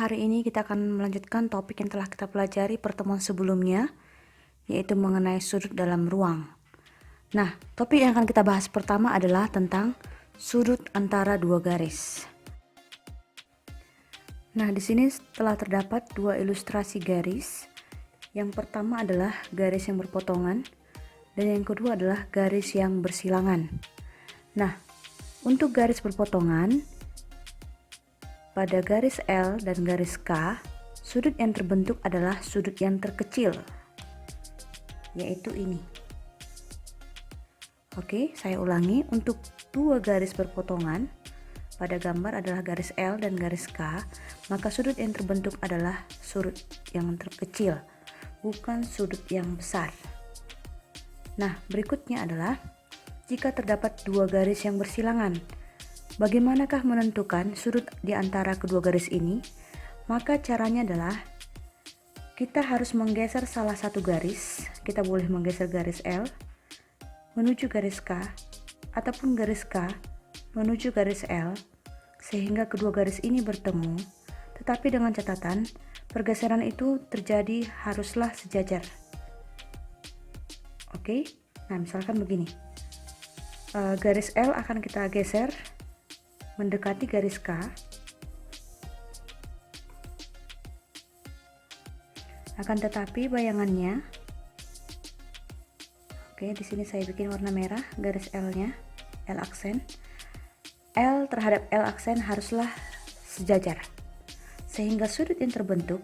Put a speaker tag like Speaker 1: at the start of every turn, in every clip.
Speaker 1: hari ini kita akan melanjutkan topik yang telah kita pelajari pertemuan sebelumnya, yaitu mengenai sudut dalam ruang. Nah, topik yang akan kita bahas pertama adalah tentang sudut antara dua garis. Nah, di sini telah terdapat dua ilustrasi garis. Yang pertama adalah garis yang berpotongan, dan yang kedua adalah garis yang bersilangan. Nah, untuk garis berpotongan, pada garis L dan garis K, sudut yang terbentuk adalah sudut yang terkecil, yaitu ini. Oke, saya ulangi. Untuk dua garis berpotongan pada gambar adalah garis L dan garis K, maka sudut yang terbentuk adalah sudut yang terkecil, bukan sudut yang besar. Nah, berikutnya adalah jika terdapat dua garis yang bersilangan. Bagaimanakah menentukan sudut di antara kedua garis ini? Maka caranya adalah kita harus menggeser salah satu garis. Kita boleh menggeser garis L menuju garis K ataupun garis K menuju garis L sehingga kedua garis ini bertemu. Tetapi dengan catatan, pergeseran itu terjadi haruslah sejajar. Oke, nah misalkan begini. Garis L akan kita geser mendekati garis K. Akan tetapi bayangannya, oke, di sini saya bikin warna merah garis L-nya, L aksen. L terhadap L aksen haruslah sejajar. Sehingga sudut yang terbentuk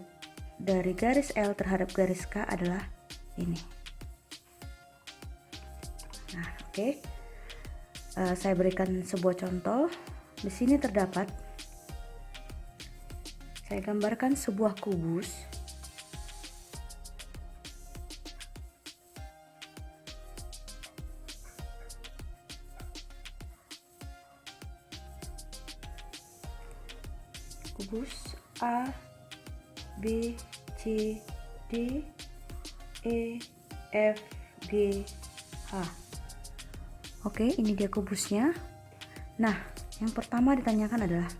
Speaker 1: dari garis L terhadap garis K adalah ini. Nah, oke. Saya berikan sebuah contoh. Di sini terdapat, saya gambarkan sebuah kubus. Kubus A, B, C, D, E, F, G, H. Oke, ini dia kubusnya. Nah, yang pertama ditanyakan adalah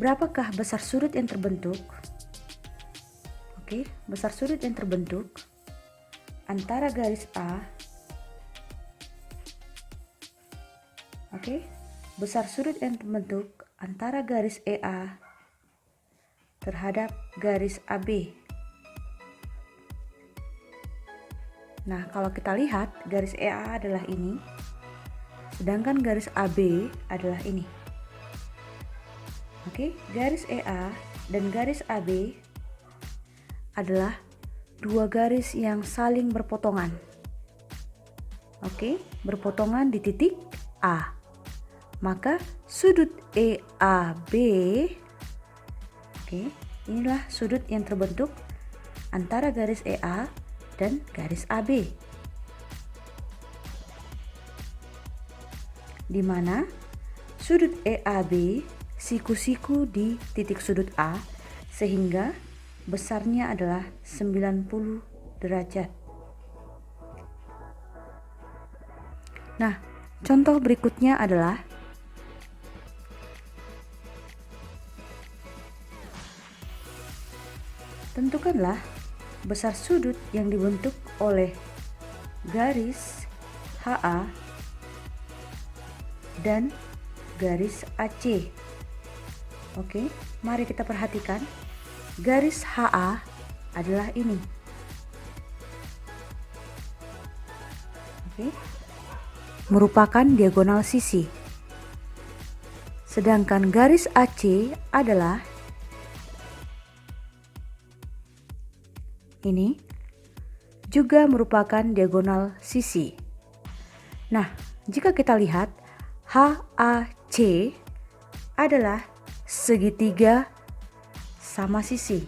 Speaker 1: berapakah besar sudut yang terbentuk? Oke, besar sudut yang terbentuk antara garis A. Oke, besar sudut yang terbentuk antara garis EA terhadap garis AB. Nah, kalau kita lihat garis EA adalah ini, sedangkan garis AB adalah ini. Oke, garis EA dan garis AB adalah dua garis yang saling berpotongan. Oke, berpotongan di titik A. Maka sudut EAB, oke, inilah sudut yang terbentuk antara garis EA dan garis AB. Di mana sudut EAB siku-siku di titik sudut A sehingga besarnya adalah 90 derajat. Nah, contoh berikutnya adalah tentukanlah besar sudut yang dibentuk oleh garis HA dan garis AC. Oke, mari kita perhatikan. Garis HA adalah ini. Oke, merupakan diagonal sisi. Sedangkan garis AC adalah ini, juga merupakan diagonal sisi. Nah, jika kita lihat HAC adalah segitiga sama sisi.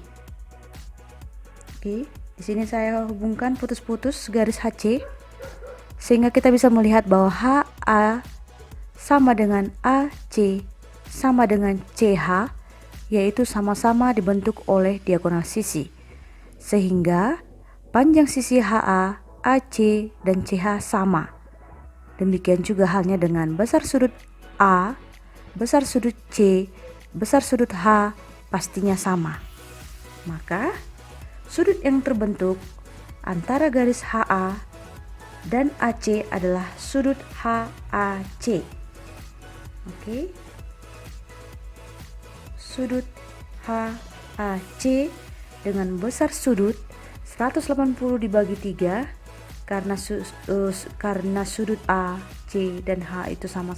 Speaker 1: Oke, di sini saya hubungkan putus-putus garis HC sehingga kita bisa melihat bahwa HA sama dengan AC sama dengan CH, yaitu sama-sama dibentuk oleh diagonal sisi. Sehingga panjang sisi HA, AC, dan CH sama. Demikian juga halnya dengan besar sudut A, besar sudut C, besar sudut H pastinya sama. Maka sudut yang terbentuk antara garis HA dan AC adalah sudut HAC. Oke. Sudut HAC dengan besar sudut 180 dibagi 3 karena sudut A, C dan H itu sama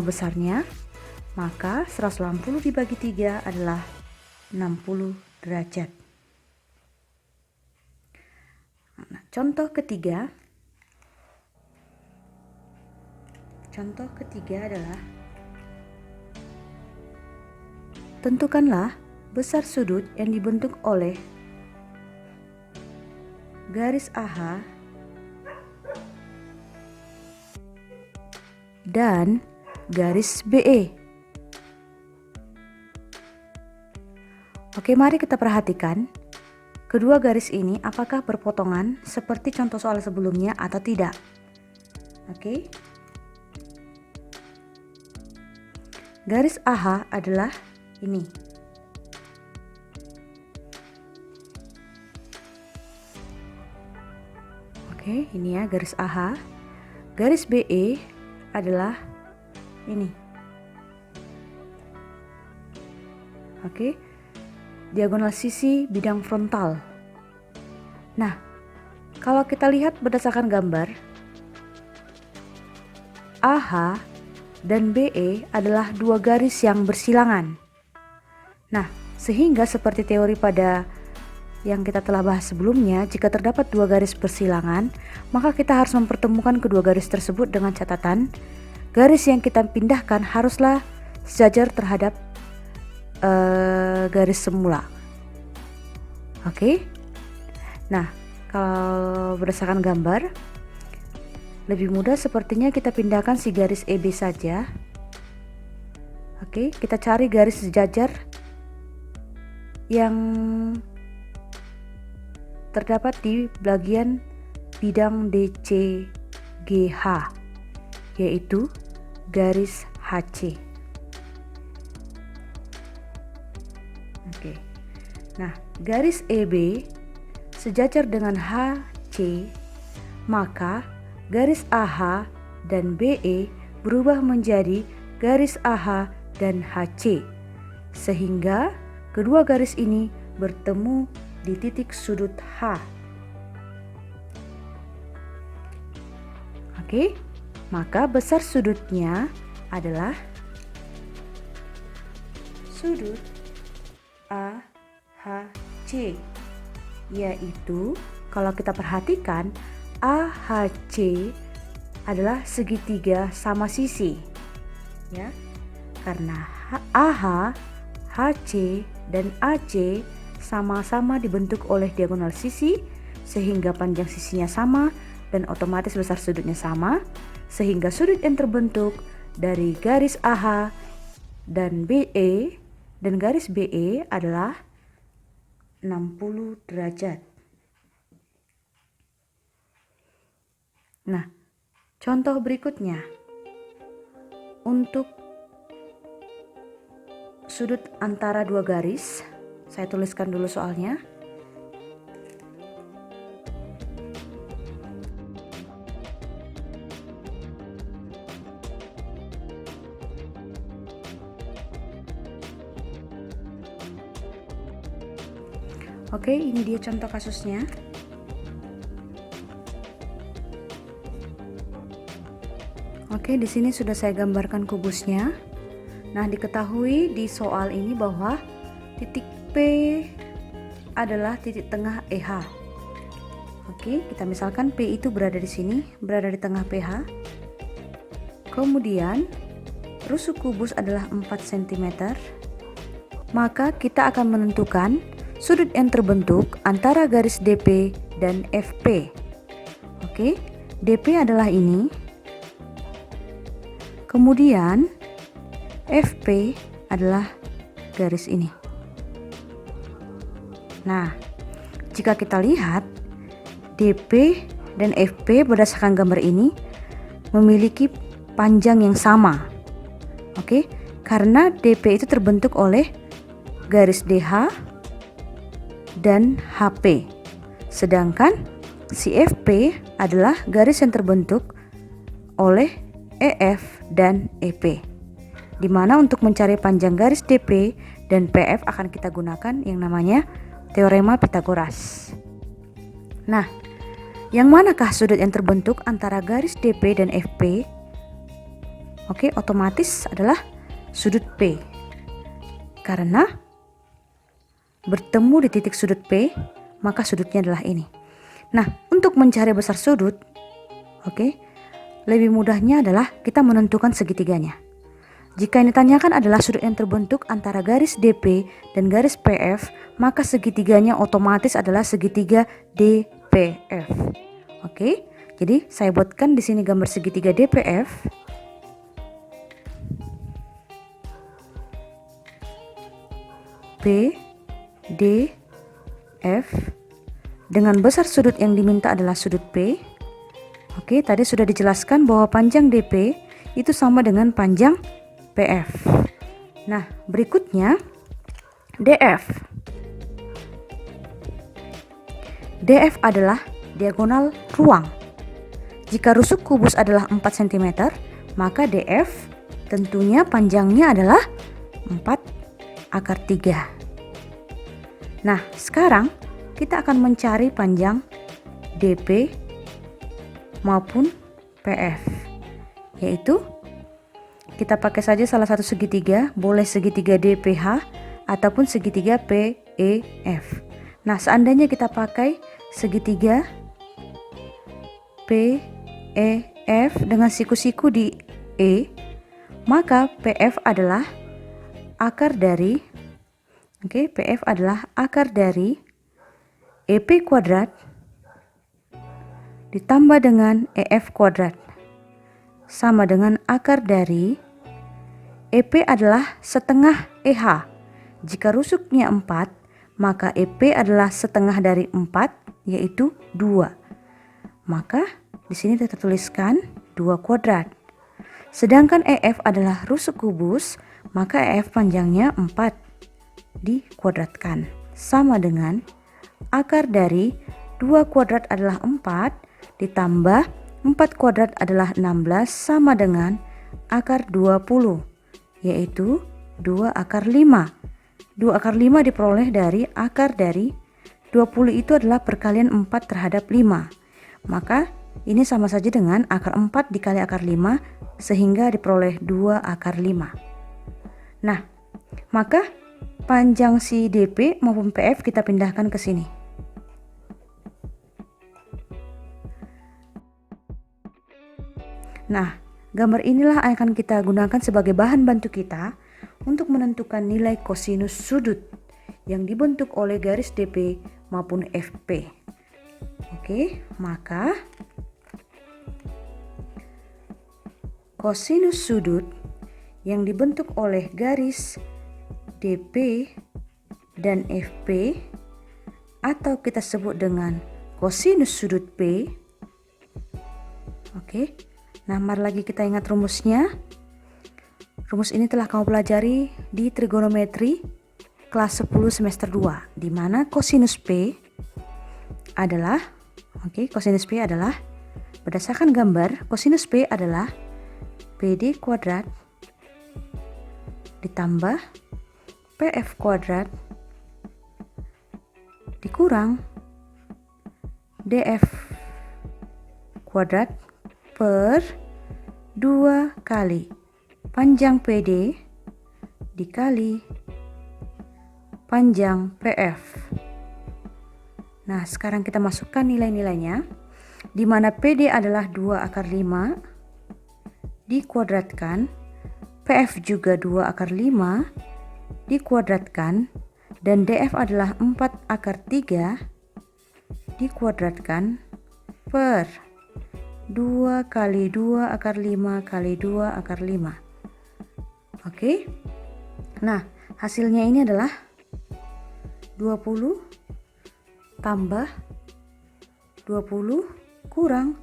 Speaker 1: besarnya, maka 180 dibagi 3 adalah 60 derajat. Nah, contoh ketiga adalah tentukanlah besar sudut yang dibentuk oleh garis AH dan garis BE. Oke, mari kita perhatikan kedua garis ini apakah berpotongan seperti contoh soal sebelumnya atau tidak. Oke. Garis AH adalah ini. Oke, ini ya garis AH. Garis BE adalah ini. Oke. Diagonal sisi bidang frontal. Nah, kalau kita lihat berdasarkan gambar, AH dan BE adalah dua garis yang bersilangan. Nah, sehingga seperti teori pada yang kita telah bahas sebelumnya, jika terdapat dua garis bersilangan, maka kita harus mempertemukan kedua garis tersebut dengan catatan garis yang kita pindahkan haruslah sejajar terhadap garis semula. Oke. Nah, kalau berdasarkan gambar lebih mudah sepertinya kita pindahkan si garis EB saja. Oke, kita cari garis sejajar yang terdapat di bagian bidang DCGH, yaitu garis HC. Oke. Nah, garis EB sejajar dengan HC, maka garis AH dan BE berubah menjadi garis AH dan HC, sehingga kedua garis ini bertemu di titik sudut H. Oke, maka besar sudutnya adalah sudut AHC, yaitu kalau kita perhatikan AHC adalah segitiga sama sisi, ya, karena AH, HC, dan AC sama-sama dibentuk oleh diagonal sisi, sehingga panjang sisinya sama dan otomatis besar sudutnya sama, sehingga sudut yang terbentuk dari garis AH dan BE dan garis BE adalah 60 derajat. Nah, contoh berikutnya untuk sudut antara dua garis, saya tuliskan dulu soalnya. Oke, ini dia contoh kasusnya. Oke, di sini sudah saya gambarkan kubusnya. Nah, diketahui di soal ini bahwa titik P adalah titik tengah EH. Oke, kita misalkan P itu berada di sini, berada di tengah PH. Kemudian rusuk kubus adalah 4 cm. Maka kita akan menentukan sudut yang terbentuk antara garis DP dan FP. Oke, DP adalah ini. Kemudian FP adalah garis ini. Nah, jika kita lihat DP dan FP berdasarkan gambar ini memiliki panjang yang sama. Oke, Karena DP itu terbentuk oleh garis DH dan HP. Sedangkan CFP adalah garis yang terbentuk oleh EF dan EP. Di mana untuk mencari panjang garis DP dan PF akan kita gunakan yang namanya teorema Pythagoras. Nah, yang manakah sudut yang terbentuk antara garis DP dan FP? Oke, otomatis adalah sudut P. Karena bertemu di titik sudut P, maka sudutnya adalah ini. Nah, untuk mencari besar sudut, lebih mudahnya adalah kita menentukan segitiganya. Jika yang ditanyakan adalah sudut yang terbentuk antara garis DP dan garis PF, maka segitiganya otomatis adalah segitiga DPF. Oke, jadi saya buatkan di sini gambar segitiga DPF. P, D, F. Dengan besar sudut yang diminta adalah sudut P. Oke, tadi sudah dijelaskan bahwa panjang DP itu sama dengan panjang PF. Nah, berikutnya DF. DF adalah diagonal ruang. Jika rusuk kubus adalah 4 cm, maka DF tentunya panjangnya adalah 4/3. Nah, sekarang kita akan mencari panjang DP maupun PF, yaitu kita pakai saja salah satu segitiga, boleh segitiga DPH ataupun segitiga PEF. Nah, seandainya kita pakai segitiga PEF dengan siku-siku di E, maka PF adalah akar dari PF adalah akar dari EP kuadrat ditambah dengan EF kuadrat sama dengan akar dari EP adalah setengah EH. Jika rusuknya 4, maka EP adalah setengah dari 4, yaitu 2. Maka di sini kita tuliskan 2 kuadrat. Sedangkan EF adalah rusuk kubus, maka EF panjangnya 4 dikuadratkan sama dengan akar dari 2 kuadrat adalah 4 ditambah 4 kuadrat adalah 16 sama dengan akar 20, yaitu 2 akar 5. 2 akar 5 diperoleh dari akar dari 20 itu adalah perkalian 4 terhadap 5. Maka ini sama saja dengan akar 4 dikali akar 5 sehingga diperoleh 2 akar 5. Nah, maka panjang si DP maupun PF kita pindahkan ke sini. Nah, gambar inilah akan kita gunakan sebagai bahan bantu kita untuk menentukan nilai kosinus sudut yang dibentuk oleh garis DP maupun FP. Oke, maka kosinus sudut yang dibentuk oleh garis DP dan FP atau kita sebut dengan kosinus sudut P. Nah, mari lagi kita ingat rumusnya. Rumus ini telah kamu pelajari di trigonometri kelas 10 semester 2, di mana kosinus P adalah berdasarkan gambar, kosinus P adalah PD kuadrat ditambah PF kuadrat dikurang DF kuadrat per 2 kali panjang PD dikali panjang PF. Nah, sekarang kita masukkan nilai-nilainya, di mana PD adalah 2 akar 5 dikuadratkan, PF juga 2 akar 5 dikuadratkan, dan DF adalah 4 akar 3 dikuadratkan per 2 kali 2 akar 5 kali 2 akar 5. Oke. Nah, hasilnya ini adalah 20 tambah 20 kurang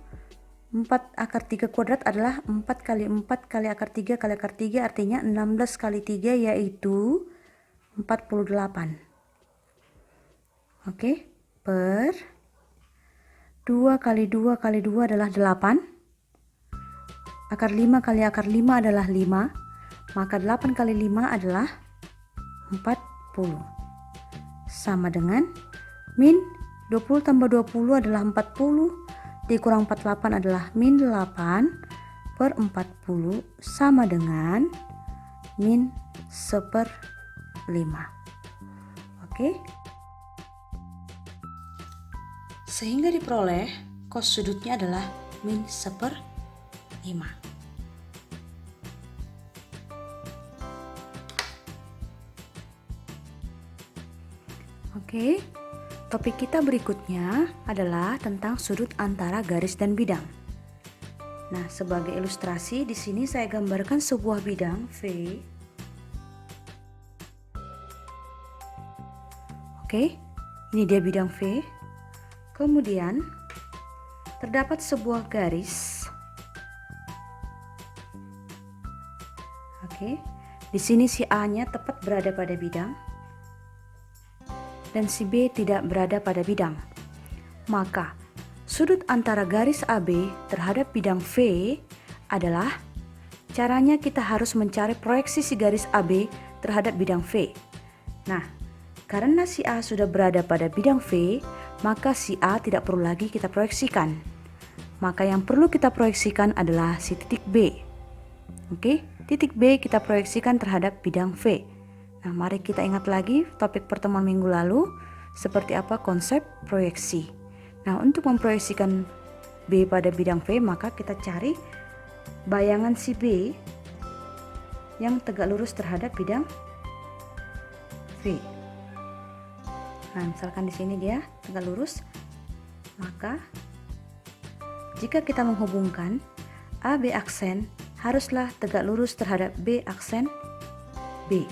Speaker 1: 4 akar 3 kuadrat adalah 4 kali 4 kali akar 3 kali akar 3, artinya 16 kali 3 yaitu 48. Oke, per 2 kali 2 kali 2 adalah 8. Akar 5 kali akar 5 adalah 5. Maka 8 kali 5 adalah 40. Sama dengan min 20 tambah 20 adalah 40. Dikurang 48 adalah min 8 per 40 sama dengan min 1/5. Oke. Sehingga diperoleh cos sudutnya adalah min 1/5. Oke, topik kita berikutnya adalah tentang sudut antara garis dan bidang. Nah, sebagai ilustrasi di sini saya gambarkan sebuah bidang V. Oke, ini dia bidang V. Kemudian terdapat sebuah garis. Oke, di sini si A-nya tepat berada pada bidang dan si B tidak berada pada bidang. Maka sudut antara garis AB terhadap bidang V adalah, caranya kita harus mencari proyeksi si garis AB terhadap bidang V. Nah, karena si A sudah berada pada bidang V, maka si A tidak perlu lagi kita proyeksikan. Maka yang perlu kita proyeksikan adalah si titik B. Oke, titik B kita proyeksikan terhadap bidang V. Nah, mari kita ingat lagi topik pertemuan minggu lalu, seperti apa konsep proyeksi. Nah, untuk memproyeksikan B pada bidang V, maka kita cari bayangan si B yang tegak lurus terhadap bidang V. Nah, misalkan di sini dia tegak lurus, maka jika kita menghubungkan AB aksen haruslah tegak lurus terhadap B aksen B.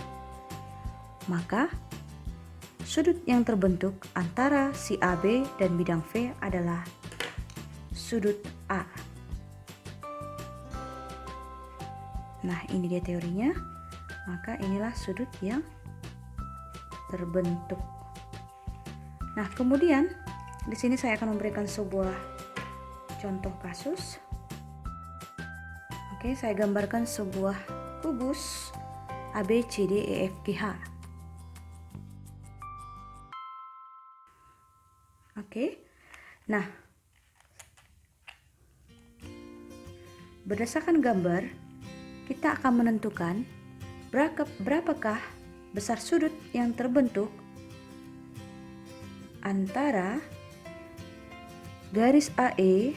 Speaker 1: Maka sudut yang terbentuk antara si AB dan bidang V adalah sudut A. Nah, ini dia teorinya. Maka inilah sudut yang terbentuk. Nah, kemudian di sini saya akan memberikan sebuah contoh kasus. Oke, saya gambarkan sebuah kubus ABCDEFGH. Oke. Nah, berdasarkan gambar kita akan menentukan berapakah besar sudut yang terbentuk antara garis AE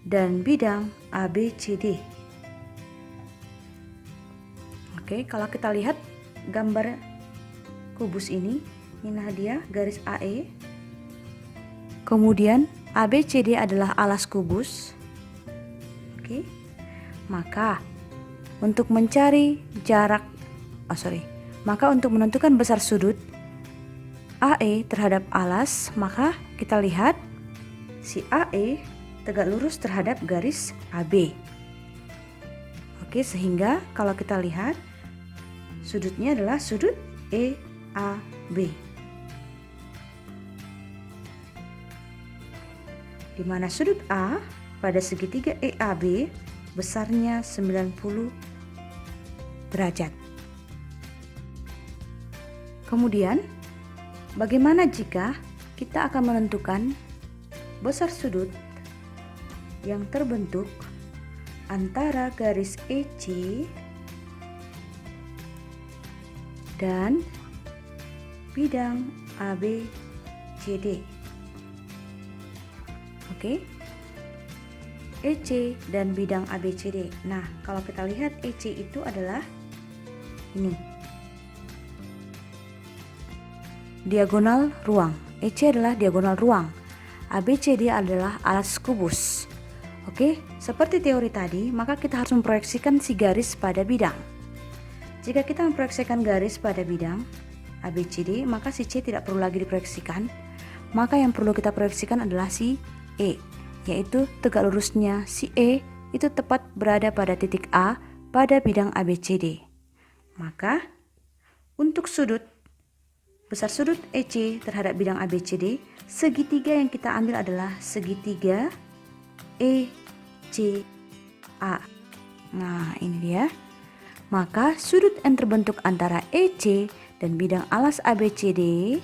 Speaker 1: dan bidang ABCD. Oke, kalau kita lihat gambar kubus ini dia garis AE. Kemudian ABCD adalah alas kubus. Oke. Maka untuk mencari maka untuk menentukan besar sudut AE terhadap alas, maka kita lihat si AE tegak lurus terhadap garis AB. Oke, sehingga kalau kita lihat sudutnya adalah sudut EAB. Di mana sudut A pada segitiga EAB besarnya 90 derajat. Kemudian bagaimana jika kita akan menentukan besar sudut yang terbentuk antara garis EC dan bidang ABCD? Oke, EC dan bidang ABCD. Nah, kalau kita lihat EC itu adalah ini, diagonal ruang. EC adalah diagonal ruang. ABCD adalah alas kubus. Oke, seperti teori tadi, maka kita harus memproyeksikan si garis pada bidang. Jika kita memproyeksikan garis pada bidang ABCD, maka si C tidak perlu lagi diproyeksikan. Maka yang perlu kita proyeksikan adalah si E. yaitu tegak lurusnya si E itu tepat berada pada titik A pada bidang ABCD. Maka untuk besar sudut EC terhadap bidang ABCD, segitiga yang kita ambil adalah segitiga ECA. Nah, ini dia. Maka sudut yang terbentuk antara EC dan bidang alas ABCD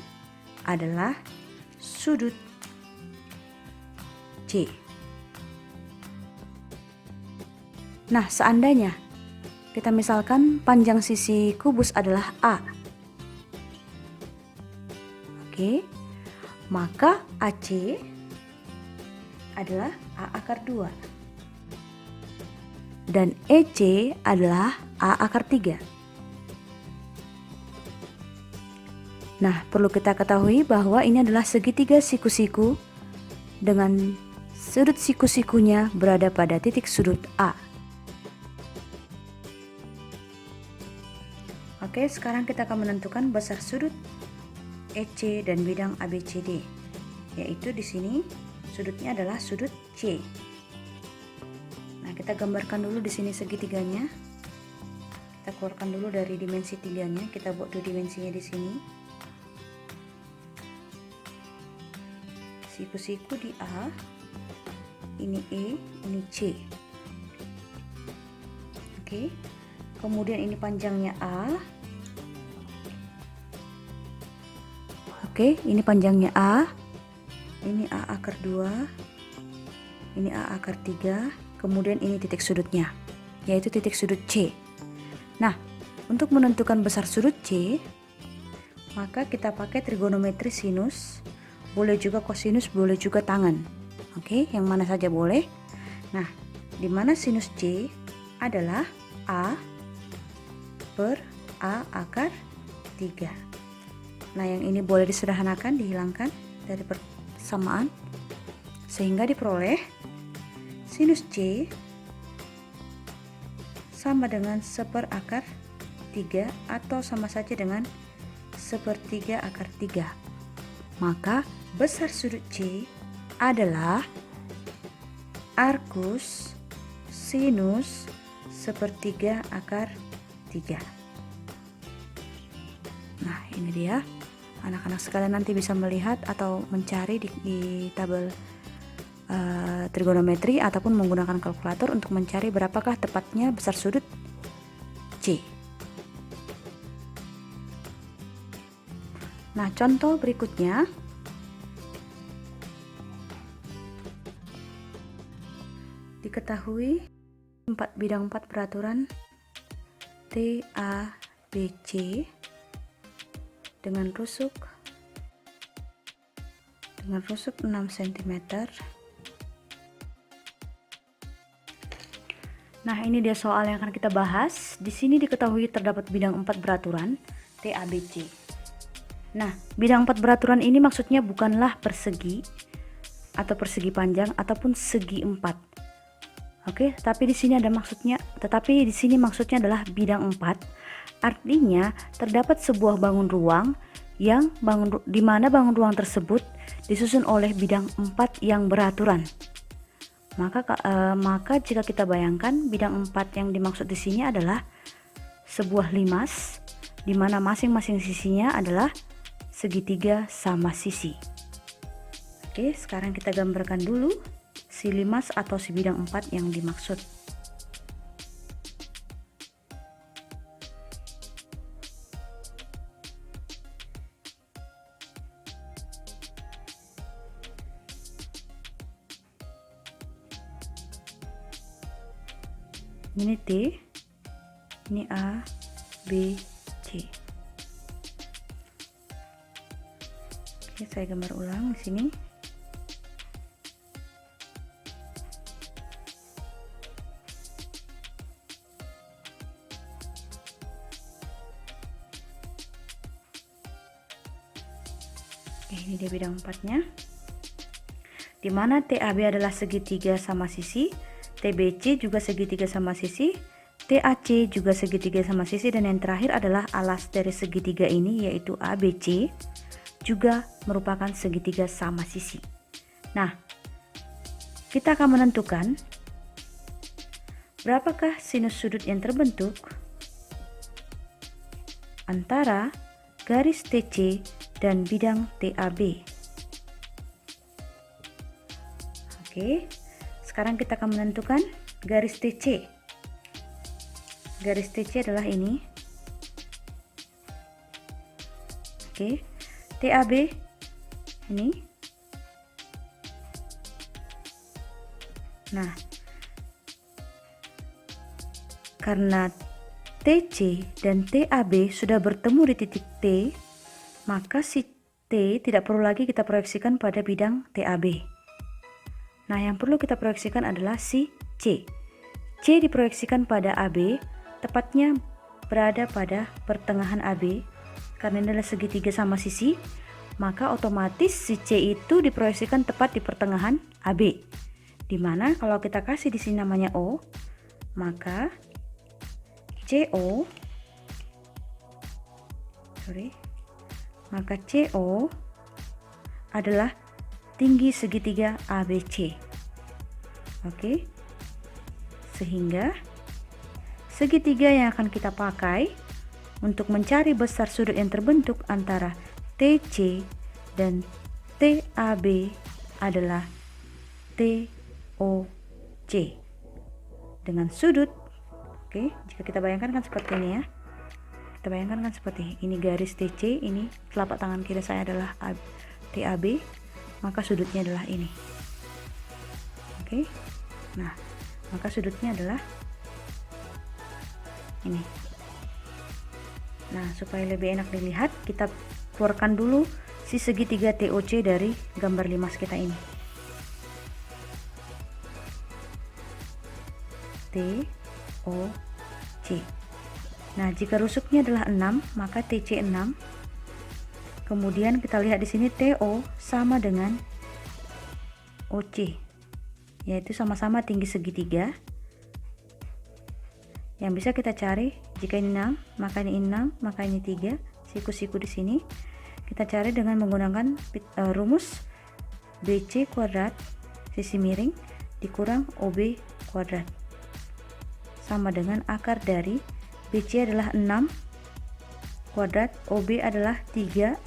Speaker 1: adalah sudut C. Nah, seandainya kita misalkan panjang sisi kubus adalah A. Oke. Maka AC adalah A akar 2. Dan EC adalah A akar 3. Nah, perlu kita ketahui bahwa ini adalah segitiga siku-siku dengan sudut siku-sikunya berada pada titik sudut A. Oke, sekarang kita akan menentukan besar sudut EC dan bidang ABCD, yaitu di sini sudutnya adalah sudut C. Nah, kita gambarkan dulu di sini segitiganya. Kita keluarkan dulu dari dimensi 3-nya, kita buat 2 dimensinya di sini. Siku-siku di A, ini E, ini C. Oke. Kemudian ini panjangnya A. Oke, ini panjangnya A. Ini A akar 2. Ini A akar 3. Kemudian ini titik sudutnya, yaitu titik sudut C. Nah, untuk menentukan besar sudut C, maka kita pakai trigonometri sinus. Boleh juga kosinus, boleh juga tangen. Oke, yang mana saja boleh. Nah, di mana sinus C adalah A per A akar 3. Nah, yang ini boleh disederhanakan, dihilangkan dari persamaan, sehingga diperoleh sinus C sama dengan 1/4 akar 3 atau sama saja dengan 1/3 akar 3. Maka besar sudut C adalah arcus sinus 1/3 akar 3. Nah, ini dia. Anak-anak sekalian nanti bisa melihat atau mencari di tabel trigonometri ataupun menggunakan kalkulator untuk mencari berapakah tepatnya besar sudut C. Nah, contoh berikutnya. Diketahui bidang 4 peraturan TABC dengan rusuk 6 cm. Nah, ini dia soal yang akan kita bahas. Di sini diketahui terdapat bidang 4 beraturan TABC. Nah, bidang 4 beraturan ini maksudnya bukanlah persegi atau persegi panjang ataupun segi 4. Oke, tetapi di sini maksudnya adalah bidang 4. Artinya terdapat sebuah bangun ruang di mana bangun ruang tersebut disusun oleh bidang 4 yang beraturan. Maka jika kita bayangkan bidang 4 yang dimaksud di sini adalah sebuah limas di mana masing-masing sisinya adalah segitiga sama sisi. Oke, sekarang kita gambarkan dulu si limas atau si bidang 4 yang dimaksud. Ini T, ini A, B, C. Oke, saya gambar ulang di sini. Oke, ini dia bidang 4-nya. Di mana TAB adalah segitiga sama sisi, TBC juga segitiga sama sisi, TAC juga segitiga sama sisi, dan yang terakhir adalah alas dari segitiga ini yaitu ABC juga merupakan segitiga sama sisi. Nah, kita akan menentukan berapakah sinus sudut yang terbentuk antara garis TC dan bidang TAB. Oke, sekarang kita akan menentukan garis TC. Garis TC adalah ini. Oke, TAB ini. Nah, karena TC dan TAB sudah bertemu di titik T, maka si T tidak perlu lagi kita proyeksikan pada bidang TAB. Nah, yang perlu kita proyeksikan adalah si C. C diproyeksikan pada AB, tepatnya berada pada pertengahan AB. Karena ini adalah segitiga sama sisi, maka otomatis si C itu diproyeksikan tepat di pertengahan AB. Dimana kalau kita kasih di sini namanya O, maka CO adalah tinggi segitiga ABC. Oke. Sehingga segitiga yang akan kita pakai untuk mencari besar sudut yang terbentuk antara TC dan TAB adalah TOC dengan sudut, oke, jika kita bayangkan kan seperti ini ya. Kita bayangkan kan seperti ini garis TC, ini telapak tangan kiri saya adalah TAB, maka sudutnya adalah ini. Oke. Nah, maka sudutnya adalah ini. Nah, supaya lebih enak dilihat, kita keluarkan dulu si segitiga TOC dari gambar limas kita ini. TOC. Nah, jika rusuknya adalah 6, maka TC 6. Kemudian kita lihat di sini TO sama dengan OC, yaitu sama-sama tinggi segitiga. Yang bisa kita cari, jika ini 6, maka ini 6, maka ini 3, siku-siku di sini. Kita cari dengan menggunakan rumus BC kuadrat sisi miring dikurang OB kuadrat sama dengan akar dari BC adalah 6 kuadrat, OB adalah 3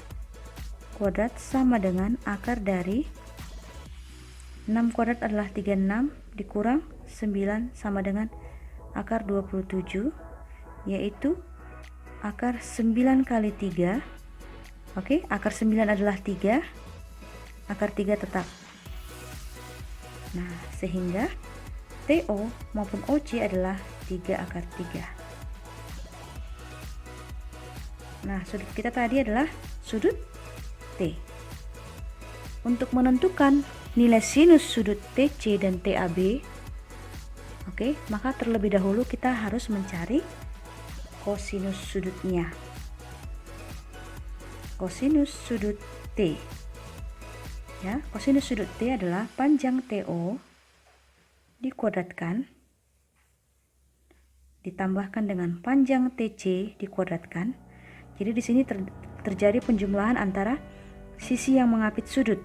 Speaker 1: kuadrat sama dengan akar dari 6 kuadrat adalah 36 dikurang 9 sama dengan akar 27, yaitu akar 9 kali 3. Oke, akar 9 adalah 3, akar 3 tetap. Nah, sehingga TO maupun OC adalah 3 akar 3. Nah, sudut kita tadi adalah sudut T. Untuk menentukan nilai sinus sudut TC dan TAB, oke, maka terlebih dahulu kita harus mencari kosinus sudutnya. Kosinus sudut T. Ya, kosinus sudut T adalah panjang TO dikuadratkan ditambahkan dengan panjang TC dikuadratkan. Jadi di sini terjadi penjumlahan antara sisi yang mengapit sudut.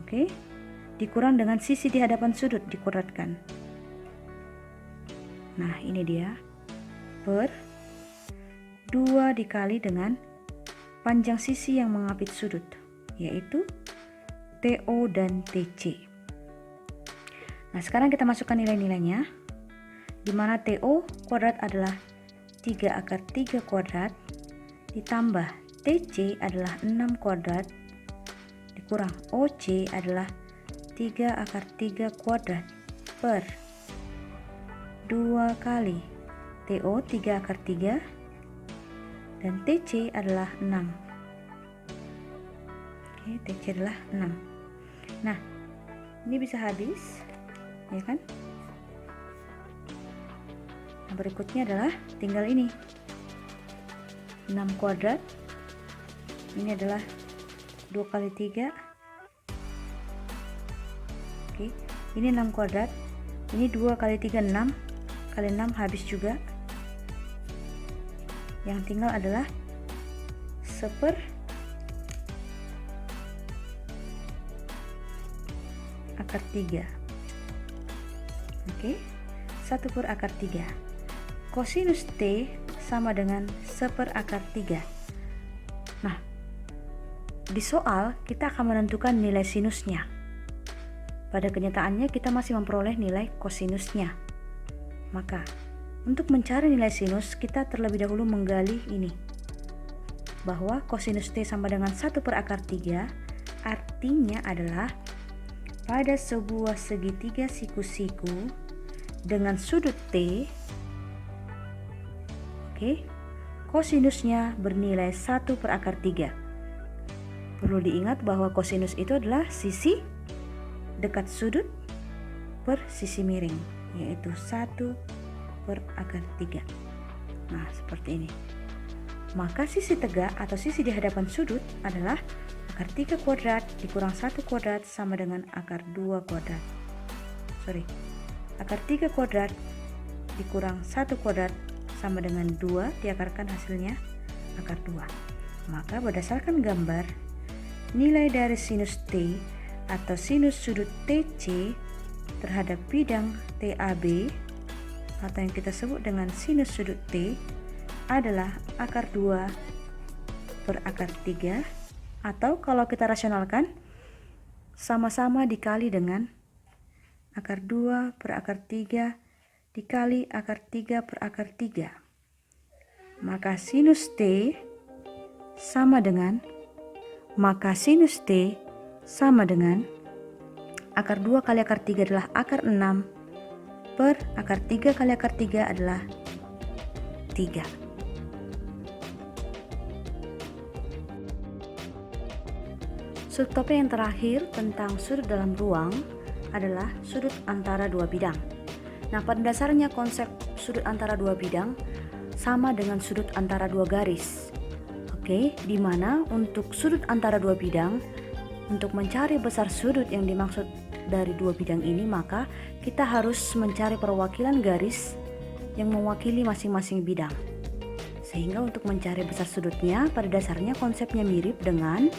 Speaker 1: Oke. Dikurang dengan sisi di hadapan sudut dikuadratkan. Nah, ini dia. Per 2 dikali dengan panjang sisi yang mengapit sudut, yaitu TO dan TC. Nah, sekarang kita masukkan nilai-nilainya, di mana TO kuadrat adalah 3 akar 3 kuadrat ditambah TC adalah 6 kuadrat dikurang OC adalah 3 akar 3 kuadrat per 2 kali TO 3 akar 3 dan TC adalah 6. Oke, TC adalah 6. Nah, ini bisa habis, ya kan? Nah, berikutnya adalah tinggal ini 6 kuadrat, ini adalah 2 kali 3. Oke, ini 6 kuadrat, ini 2 kali 3 6 kali 6 habis juga. Yang tinggal adalah akar 3. Oke, 1 per akar 3. Kosinus T sama dengan 1 per akar 3. Nah, di soal kita akan menentukan nilai sinusnya. Pada kenyataannya kita masih memperoleh nilai kosinusnya. Maka, untuk mencari nilai sinus, kita terlebih dahulu menggali ini. Bahwa kosinus T sama dengan 1 per akar 3, artinya adalah pada sebuah segitiga siku-siku dengan sudut T, oke, kosinusnya bernilai 1 per akar 3. Perlu diingat bahwa kosinus itu adalah sisi dekat sudut per sisi miring, yaitu 1 per akar 3. Nah, seperti ini. Maka sisi tegak atau sisi di hadapan sudut adalah akar 3 kuadrat dikurang 1 kuadrat sama dengan akar 2 kuadrat. Akar 3 kuadrat dikurang 1 kuadrat sama dengan 2, diakarkan hasilnya akar 2. Maka berdasarkan gambar, nilai dari sinus T atau sinus sudut TC terhadap bidang TAB atau yang kita sebut dengan sinus sudut T adalah akar 2 per akar 3, atau kalau kita rasionalkan sama-sama dikali dengan akar 2 per akar 3 dikali akar 3 per akar 3. Maka sinus T sama dengan akar 2 kali akar 3 adalah akar 6 per akar 3 kali akar 3 adalah 3. Sudut topik yang terakhir tentang sudut dalam ruang adalah sudut antara dua bidang. Nah, pada dasarnya konsep sudut antara dua bidang sama dengan sudut antara dua garis. Oke, di mana untuk sudut antara dua bidang, untuk mencari besar sudut yang dimaksud dari dua bidang ini, maka kita harus mencari perwakilan garis yang mewakili masing-masing bidang. Sehingga untuk mencari besar sudutnya, pada dasarnya konsepnya mirip dengan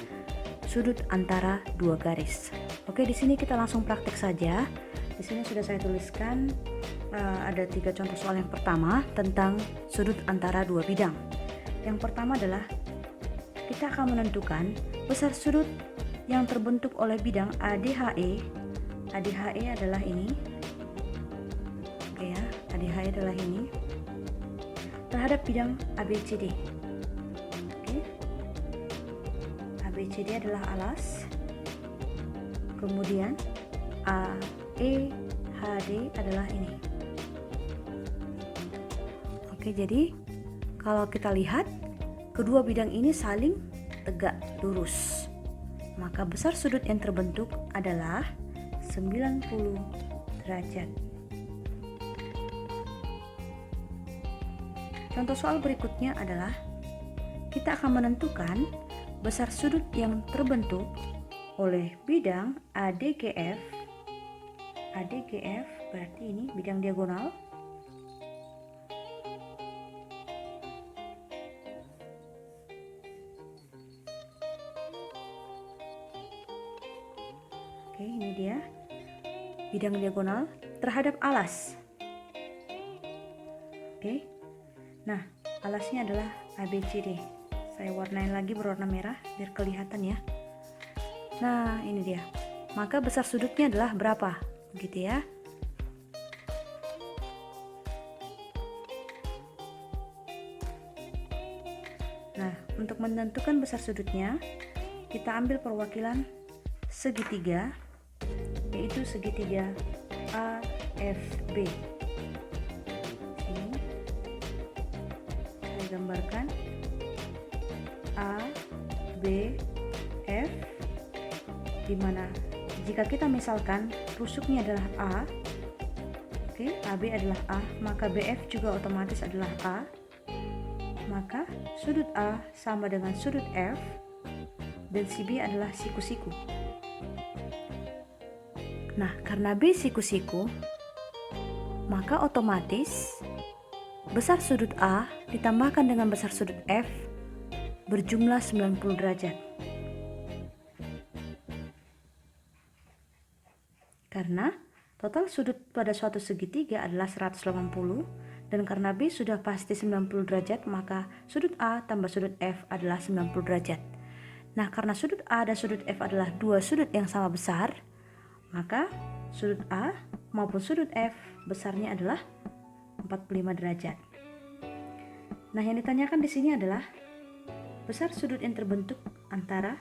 Speaker 1: sudut antara dua garis. Oke, di sini kita langsung praktek saja. Di sini sudah saya tuliskan ada 3 contoh soal. Yang pertama tentang sudut antara dua bidang. Yang pertama adalah kita akan menentukan besar sudut yang terbentuk oleh bidang ADHE. ADHE adalah ini. Oke ya, ADHE adalah ini terhadap bidang ABCD. ABCD adalah alas, kemudian AEHD adalah ini. Oke, jadi kalau kita lihat kedua bidang ini saling tegak lurus, maka besar sudut yang terbentuk adalah 90 derajat. Contoh soal berikutnya adalah kita akan menentukan besar sudut yang terbentuk oleh bidang ADGF. ADGF berarti ini bidang diagonal. Oke, ini dia bidang diagonal terhadap alas. Oke. Nah, alasnya adalah ABCD. Saya warnain lagi berwarna merah biar kelihatan ya. Nah, ini dia. Maka besar sudutnya adalah berapa? Begitu ya. Nah, untuk menentukan besar sudutnya, kita ambil perwakilan segitiga, yaitu segitiga AFB. Ini saya gambarkan A, B, F, di mana jika kita misalkan rusuknya adalah A, oke, AB adalah A, maka BF juga otomatis adalah A, maka sudut A sama dengan sudut F, dan si B adalah siku-siku. Nah, karena B siku-siku, maka otomatis besar sudut A ditambahkan dengan besar sudut F berjumlah 90 derajat. Karena total sudut pada suatu segitiga adalah 180, dan karena B sudah pasti 90 derajat, maka sudut A tambah sudut F adalah 90 derajat. Nah, karena sudut A dan sudut F adalah dua sudut yang sama besar, maka sudut A maupun sudut F besarnya adalah 45 derajat. Nah, yang ditanyakan di sini adalah besar sudut yang terbentuk antara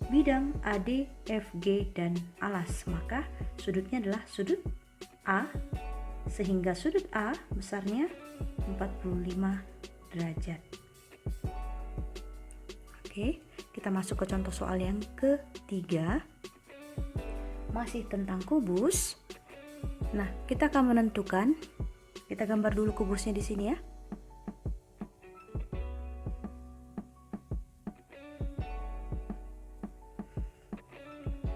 Speaker 1: bidang AD, FG, dan alas. Maka sudutnya adalah sudut A, sehingga sudut A besarnya 45 derajat. Oke, kita masuk ke contoh soal yang ketiga. Masih tentang kubus. Nah, kita akan menentukan, kita gambar dulu kubusnya di sini ya.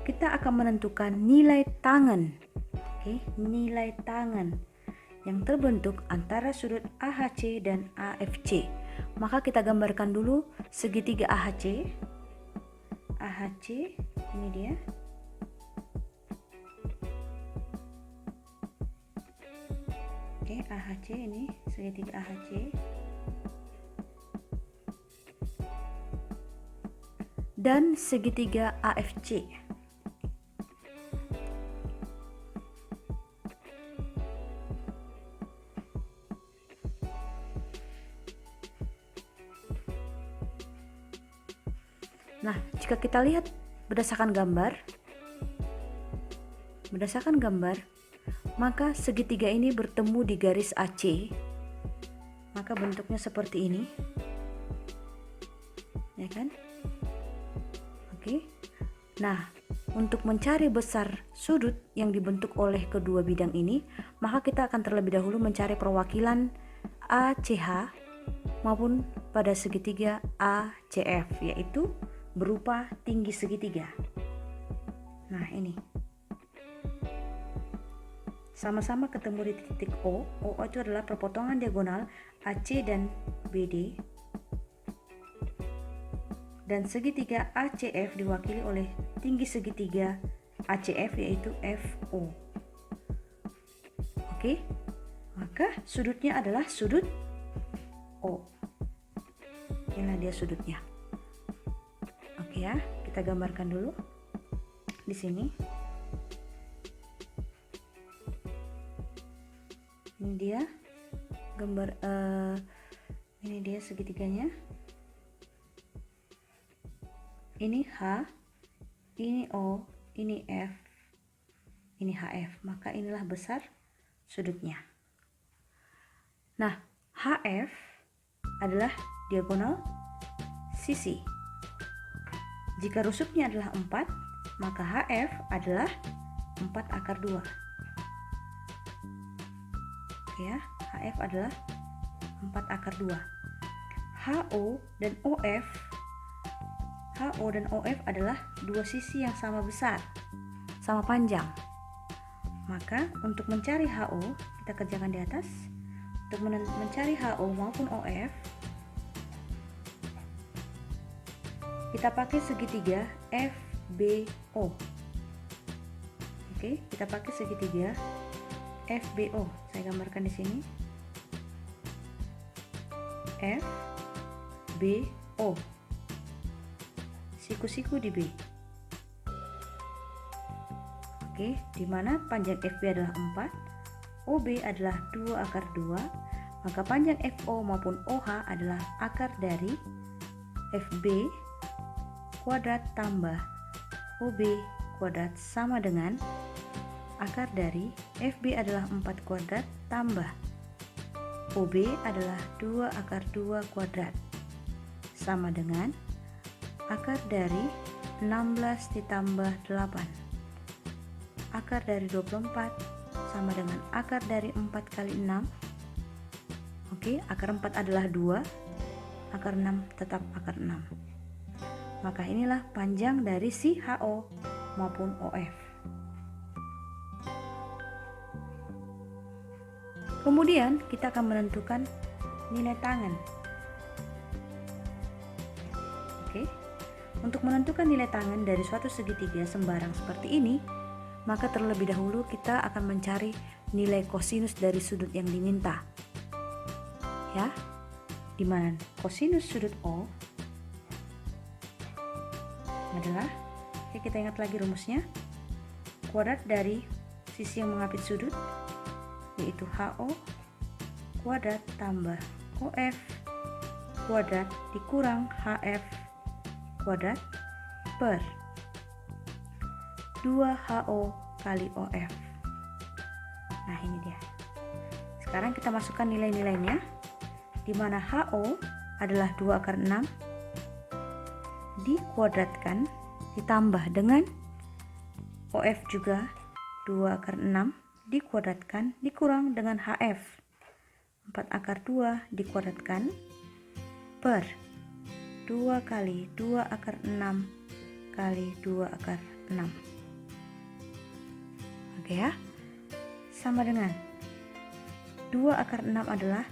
Speaker 1: Kita akan menentukan nilai tangan. Oke, nilai tangan yang terbentuk antara sudut AHC dan AFC. Maka kita gambarkan dulu segitiga AHC. AHC ini dia. Oke, AHC ini segitiga AHC. Dan segitiga AFC. Nah, jika kita lihat berdasarkan gambar, maka segitiga ini bertemu di garis AC, maka bentuknya seperti ini, ya kan? Oke. Nah, untuk mencari besar sudut yang dibentuk oleh kedua bidang ini, maka kita akan terlebih dahulu mencari perwakilan ACH maupun pada segitiga ACF, yaitu berupa tinggi segitiga. Nah, ini sama-sama ketemu di titik O. O itu adalah perpotongan diagonal AC dan BD, dan segitiga ACF diwakili oleh tinggi segitiga ACF, yaitu FO. Oke, maka sudutnya adalah sudut O. Inilah dia sudutnya. Oke ya, kita gambarkan dulu di sini. Ini dia gambar, ini dia segitiganya. Ini H, ini O, ini F, ini HF. Maka inilah besar sudutnya. Nah, HF adalah diagonal sisi. Jika rusuknya adalah 4, maka HF adalah 4 akar 2. Oke ya, HF adalah 4 akar 2. HO dan OF adalah dua sisi yang sama besar, sama panjang. Maka untuk mencari HO, kita kerjakan di atas. Untuk mencari HO maupun OF, kita pakai segitiga FBO. Oke, kita pakai segitiga FBO. Saya gambarkan di sini. FBO. Siku-siku di B. Oke, di mana panjang FB adalah 4, OB adalah 2 akar 2, maka panjang FO maupun OH adalah akar dari FB kuadrat tambah OB kuadrat sama dengan akar dari FB adalah 4 kuadrat tambah OB adalah 2 akar 2 kuadrat sama dengan akar dari 16 ditambah 8. Akar dari 24 sama dengan akar dari 4 kali 6. Oke, akar 4 adalah 2, akar 6 tetap akar 6. Maka inilah panjang dari si HO maupun OF. Kemudian kita akan menentukan nilai tangan. Oke. Untuk menentukan nilai tangan dari suatu segitiga sembarang seperti ini, maka terlebih dahulu kita akan mencari nilai kosinus dari sudut yang diminta. Ya, di mana kosinus sudut O adalah, oke, kita ingat lagi rumusnya, kuadrat dari sisi yang mengapit sudut, yaitu HO kuadrat tambah OF kuadrat dikurang HF kuadrat per 2HO kali OF. Nah, ini dia. Sekarang kita masukkan nilai-nilainya, di mana HO adalah 2/6 dikuadratkan ditambah dengan OF juga 2/6 dikuadratkan dikurang dengan HF 4/2 dikuadratkan per 2 kali 2/6 kali 2/6. Oke ya, sama dengan 2/6 adalah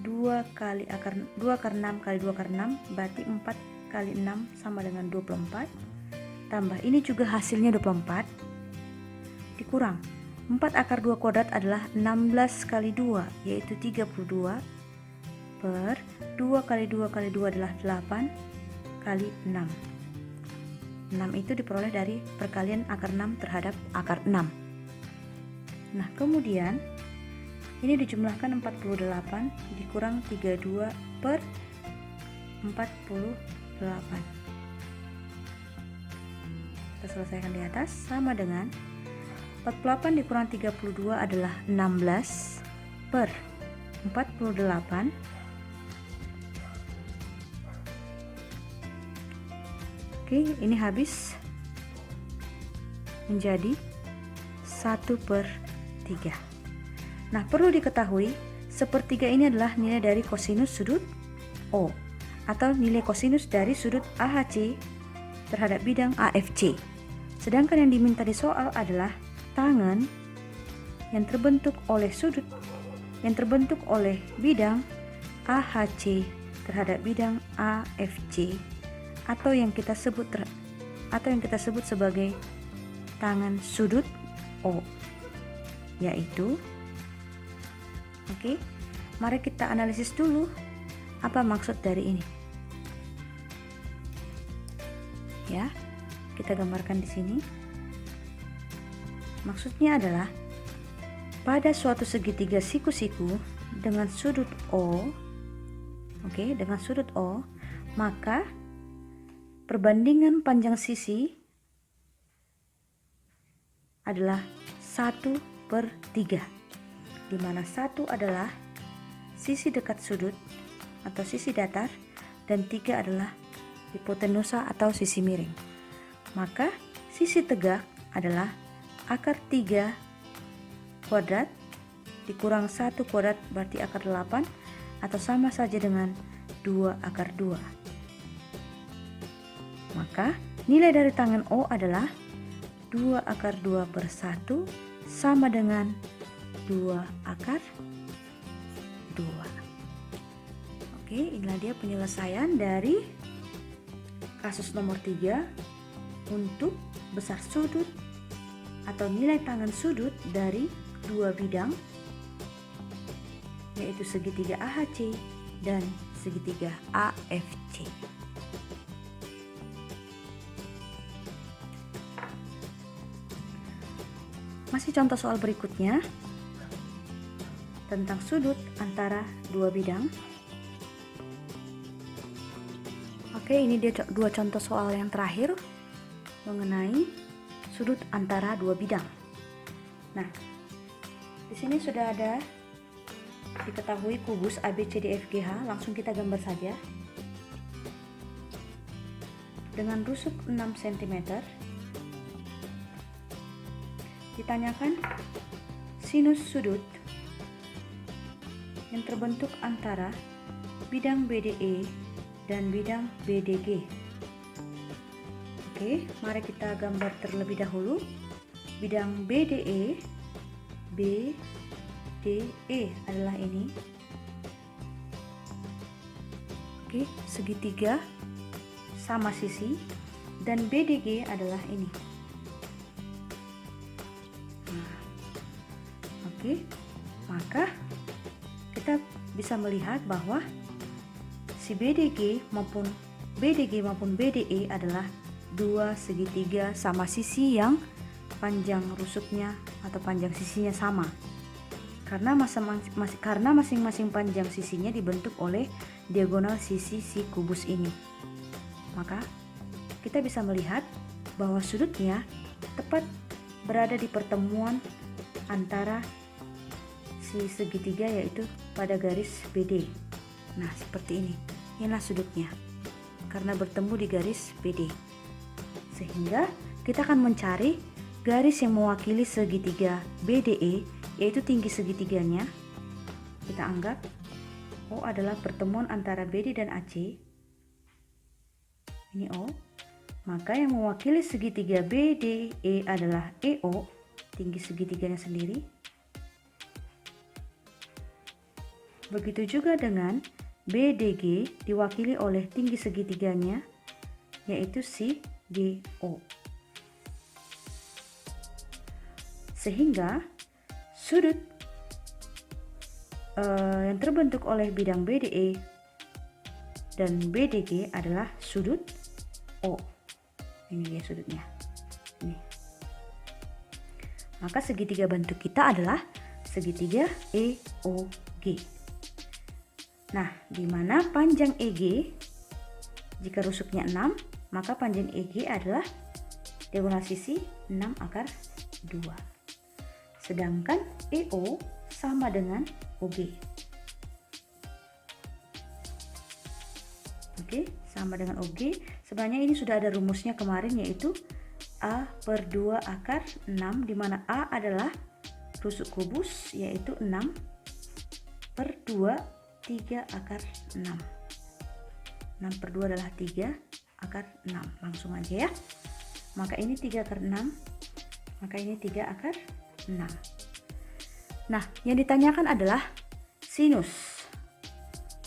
Speaker 1: 2 kali 2/6 kali 2/6, berarti 4 kali 6 sama dengan 24, tambah ini juga hasilnya 24, dikurang 4/2 kuadrat adalah 16 kali 2, yaitu 32, per 2 kali 2 kali 2 adalah 8 kali 6. 6 itu diperoleh dari perkalian akar 6 terhadap akar 6. Nah, kemudian ini dijumlahkan 48 dikurang 32 per 48. Kita selesaikan di atas, sama dengan 48 dikurang 32 adalah 16 per 48. Oke, ini habis menjadi 1/3. Nah, perlu diketahui, 1/3 ini adalah nilai dari kosinus sudut O, atau nilai kosinus dari sudut AHC terhadap bidang AFC. Sedangkan yang diminta di soal adalah tangen yang terbentuk oleh bidang AHC terhadap bidang AFC, atau yang kita sebut sebagai tangen sudut O, yaitu, oke, mari kita analisis dulu apa maksud dari ini. Ya, kita gambarkan di sini. Maksudnya adalah pada suatu segitiga siku-siku dengan sudut O, oke, dengan sudut O, maka perbandingan panjang sisi adalah 1/3, di mana 1 adalah sisi dekat sudut atau sisi datar, dan 3 adalah hipotenusa atau sisi miring. Maka sisi tegak adalah akar 3 kuadrat dikurang 1 kuadrat, berarti akar 8, atau sama saja dengan 2/2. Maka nilai dari tangen O adalah 2/2 per 1 sama dengan 2/2. Oke, inilah dia penyelesaian dari kasus nomor 3 untuk besar sudut atau nilai tangen sudut dari dua bidang, yaitu segitiga AHC dan segitiga AFC. Masih contoh soal berikutnya tentang sudut antara dua bidang. Oke, ini dia dua contoh soal yang terakhir mengenai sudut antara dua bidang. Nah, di sini sudah ada diketahui kubus ABCDFGH, langsung kita gambar saja. Dengan rusuk 6 cm. Ditanyakan sinus sudut yang terbentuk antara bidang BDE dan bidang BDG. Oke, mari kita gambar terlebih dahulu. Bidang BDE, BDE adalah ini. Oke, segitiga sama sisi, dan BDG adalah ini. Oke, maka kita bisa melihat bahwa si BDG maupun BDE adalah dua segitiga sama sisi yang panjang rusuknya atau panjang sisinya sama. Karena masing-masing panjang sisinya dibentuk oleh diagonal sisi si kubus ini. Maka kita bisa melihat bahwa sudutnya tepat berada di pertemuan antara si segitiga, yaitu pada garis BD. Nah, seperti ini. Inilah sudutnya karena bertemu di garis BD. Sehingga kita akan mencari garis yang mewakili segitiga BDE, yaitu tinggi segitiganya. Kita anggap O adalah pertemuan antara BD dan AC. Ini O. Maka yang mewakili segitiga BDE adalah EO, tinggi segitiganya sendiri. Begitu juga dengan BDG diwakili oleh tinggi segitiganya, yaitu si DO. Sehingga sudut yang terbentuk oleh bidang BDE dan BDG adalah sudut O. Ini dia sudutnya. Ini. Maka segitiga bentuk kita adalah segitiga EOG. Nah, di mana panjang EG, jika rusuknya 6, maka panjang EG adalah diagonal sisi 6 akar 2. Sedangkan EO sama dengan OG. Oke, sama dengan OG. Sebenarnya ini sudah ada rumusnya kemarin, yaitu A/2 akar 6, di mana A adalah rusuk kubus, yaitu 6/2 3 akar 6. 6/2 adalah 3 akar 6. Langsung aja ya. Maka ini 3 akar 6. Maka ini 3 akar 6. Nah, yang ditanyakan adalah sinus.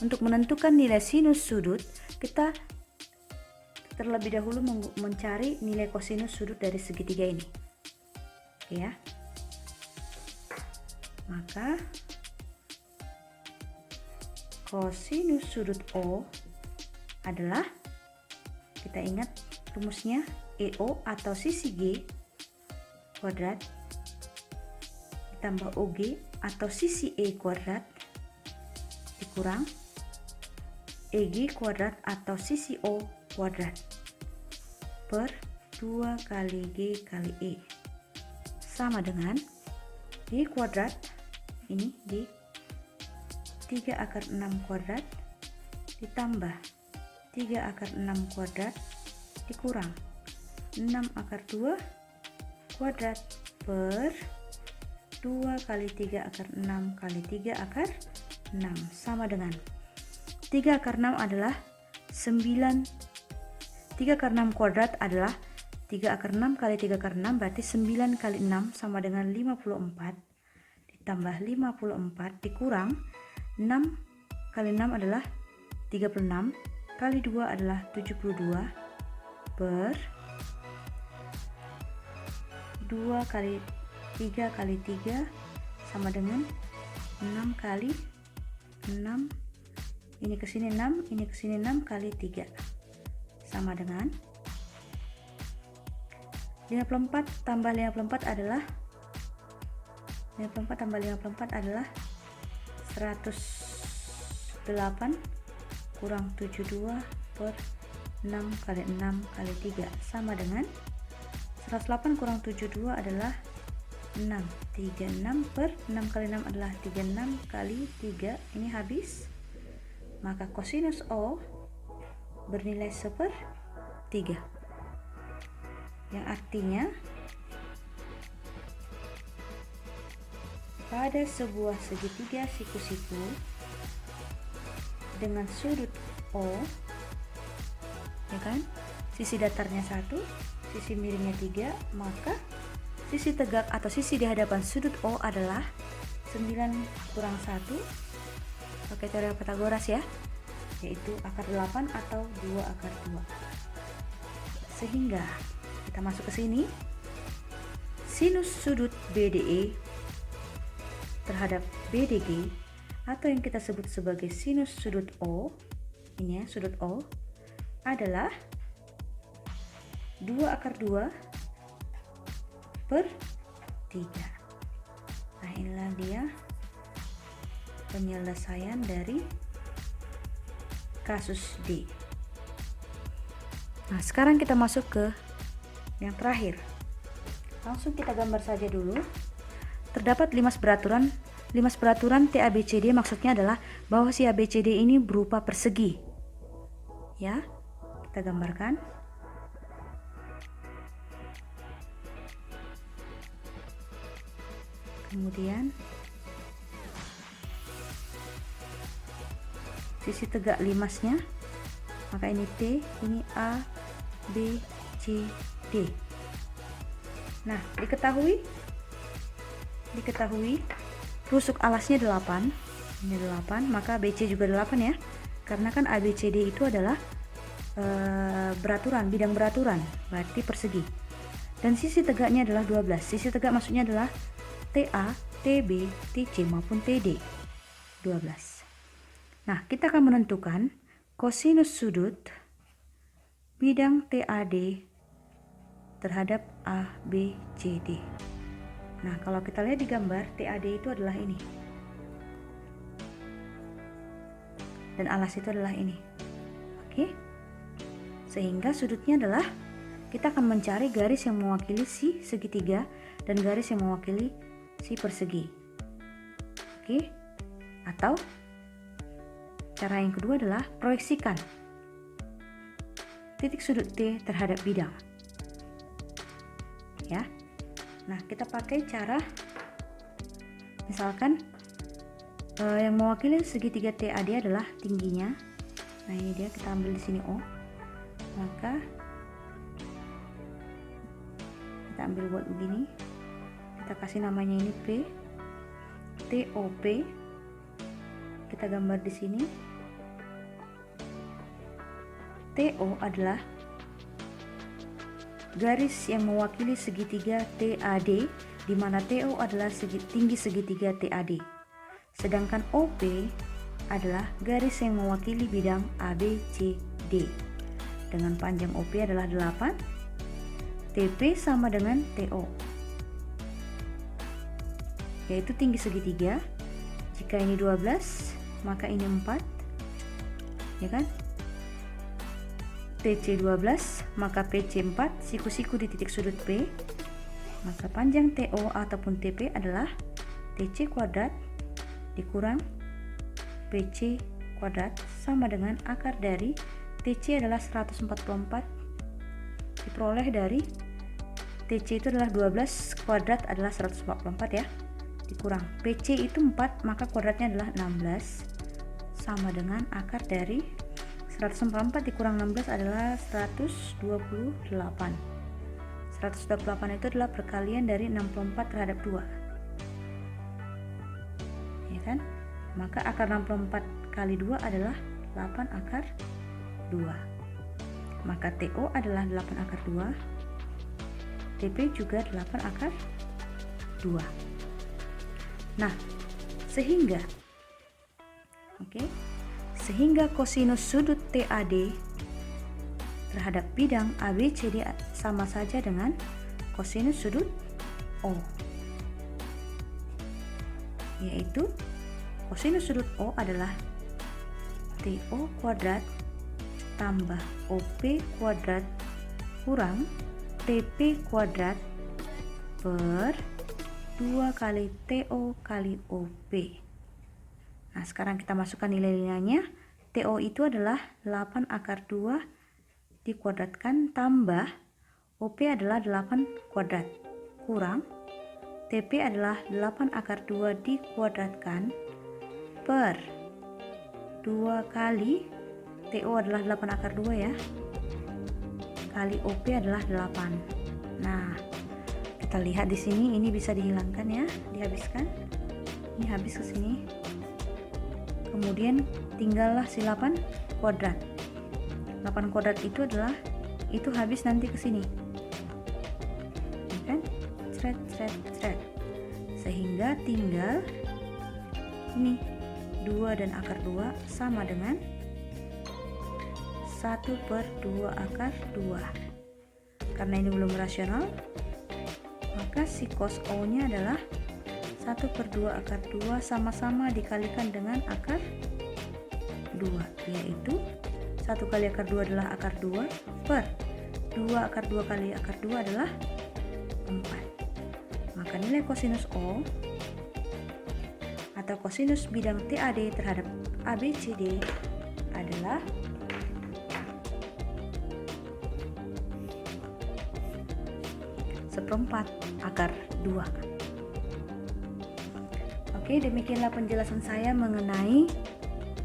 Speaker 1: Untuk menentukan nilai sinus sudut, kita terlebih dahulu mencari nilai kosinus sudut dari segitiga ini. Oke ya. Maka kosinus sudut O adalah, kita ingat rumusnya, EO atau sisi G kuadrat ditambah OG atau sisi E kuadrat dikurang EG kuadrat atau sisi O kuadrat per 2 kali G kali E sama dengan G kuadrat, ini G 3 akar 6 kuadrat ditambah 3 akar 6 kuadrat dikurang 6 akar 2 kuadrat per 2 kali 3 akar 6 kali 3 akar 6 sama dengan 3 akar 6 adalah 9. 3 akar 6 kuadrat adalah 3 akar 6 kali 3 akar 6, berarti 9 kali 6 sama dengan 54 ditambah 54 dikurang 6 kali 6 adalah 36, kali 2 adalah 72 per 2 kali 3 kali 3 sama dengan 6 kali 6, ini ke sini 6, ini ke sini 6 kali 3 sama dengan 54 tambah 54 adalah 54 tambah 54 adalah 108 kurang 72 per 6 kali 6 kali 3 sama dengan 108 kurang 72 adalah 6. 36 per 6 kali 6 adalah 36 kali 3, ini habis. Maka kosinus O bernilai 1/3, yang artinya pada sebuah segitiga siku-siku dengan sudut O, ya kan, sisi datarnya 1, sisi miringnya 3, maka sisi tegak atau sisi di hadapan sudut O adalah 9 kurang 1 pakai teori Pythagoras ya, yaitu akar 8 atau 2 akar 2. Sehingga kita masuk ke sini, sinus sudut BDE terhadap BDG atau yang kita sebut sebagai sinus sudut O, ini ya, sudut O adalah 2/2 per 3. Nah, inilah dia penyelesaian dari kasus D. Nah, sekarang kita masuk ke yang terakhir. Langsung kita gambar saja dulu. Terdapat 5 peraturan. 5 peraturan TABCD maksudnya adalah bahwa si ABCD ini berupa persegi. Ya, kita gambarkan. Kemudian sisi tegak limasnya, maka ini T, ini A, B, C, D. Nah, diketahui rusuk alasnya 8. Ini 8, maka BC juga 8 ya. Karena kan ABCD itu adalah beraturan, bidang beraturan, berarti persegi. Dan sisi tegaknya adalah 12. Sisi tegak maksudnya adalah TA, TB, TC maupun TD. 12. Nah, kita akan menentukan kosinus sudut bidang TAD terhadap ABCD. Nah, kalau kita lihat di gambar, TAD itu adalah ini. Dan alas itu adalah ini. Oke? Sehingga sudutnya adalah, kita akan mencari garis yang mewakili si segitiga dan garis yang mewakili si persegi. Oke? Atau cara yang kedua adalah proyeksikan titik sudut T terhadap bidang. Ya. Nah, kita pakai cara misalkan yang mewakili segitiga TAD adalah tingginya. Nah, ini dia, kita ambil di sini O. Maka kita ambil buat begini. Kita kasih namanya ini P, TOP. Kita gambar di sini. TO adalah garis yang mewakili segitiga TAD, di mana TO adalah tinggi segitiga TAD. Sedangkan OP adalah garis yang mewakili bidang ABCD. Dengan panjang OP adalah 8. TP sama dengan TO, yaitu tinggi segitiga. Jika ini 12, maka ini 4, ya kan? TC 12, maka PC 4, siku-siku di titik sudut P. Maka panjang TO ataupun TP adalah TC kuadrat dikurang PC kuadrat sama dengan akar dari TC adalah 144 diperoleh dari TC itu adalah 12 kuadrat adalah 144 ya, dikurang PC itu 4, maka kuadratnya adalah 16 sama dengan akar dari 144 dikurang 16 adalah 128. 128 itu adalah perkalian dari 64 terhadap 2, ya kan? Maka akar 64 kali 2 adalah 8 akar 2. Maka TO adalah 8 akar 2, TP juga 8 akar 2. Nah, sehingga sehingga kosinus sudut TAD terhadap bidang ABCD sama saja dengan kosinus sudut O, yaitu kosinus sudut O adalah TO kuadrat tambah OP kuadrat kurang TP kuadrat per 2 kali TO kali OP. Nah, sekarang kita masukkan nilai-nilainya. TO itu adalah 8 akar 2 dikuadratkan tambah OP adalah 8 kuadrat kurang TP adalah 8 akar 2 dikuadratkan per 2 kali TO adalah 8 akar 2 ya, kali OP adalah 8. Nah, kita lihat di sini ini bisa dihilangkan ya, dihabiskan. Ini habis ke sini. Kemudian tinggallah si 8 kuadrat. 8 kuadrat itu adalah habis nanti ke sini. Ya kan? Sehingga tinggal Ini 2 dan akar 2 sama dengan 1/2 akar 2. Karena ini belum rasional, maka si cos O nya adalah 1/2 akar 2 sama-sama dikalikan dengan akar 2, yaitu 1 kali akar 2 adalah akar 2 per 2 akar 2 kali akar 2 adalah 4. Maka nilai kosinus O atau kosinus bidang TAD terhadap ABCD adalah seperempat akar 2. Oke, demikianlah penjelasan saya mengenai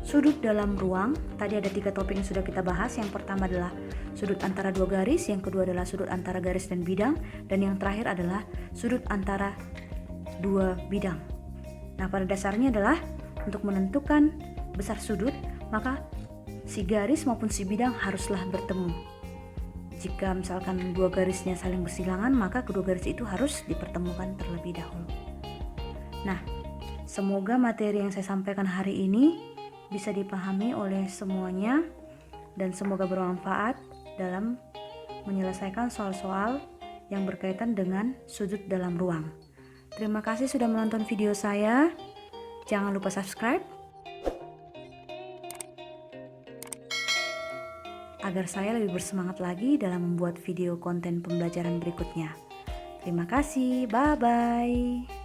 Speaker 1: sudut dalam ruang. Tadi ada 3 topik yang sudah kita bahas. Yang pertama adalah sudut antara dua garis, yang kedua adalah sudut antara garis dan bidang, dan yang terakhir adalah sudut antara dua bidang. Nah, pada dasarnya adalah untuk menentukan besar sudut, maka si garis maupun si bidang haruslah bertemu. Jika misalkan dua garisnya saling bersilangan, maka kedua garis itu harus dipertemukan terlebih dahulu. Nah, semoga materi yang saya sampaikan hari ini bisa dipahami oleh semuanya dan semoga bermanfaat dalam menyelesaikan soal-soal yang berkaitan dengan sudut dalam ruang. Terima kasih sudah menonton video saya. Jangan lupa subscribe agar saya lebih bersemangat lagi dalam membuat video konten pembelajaran berikutnya. Terima kasih, bye-bye.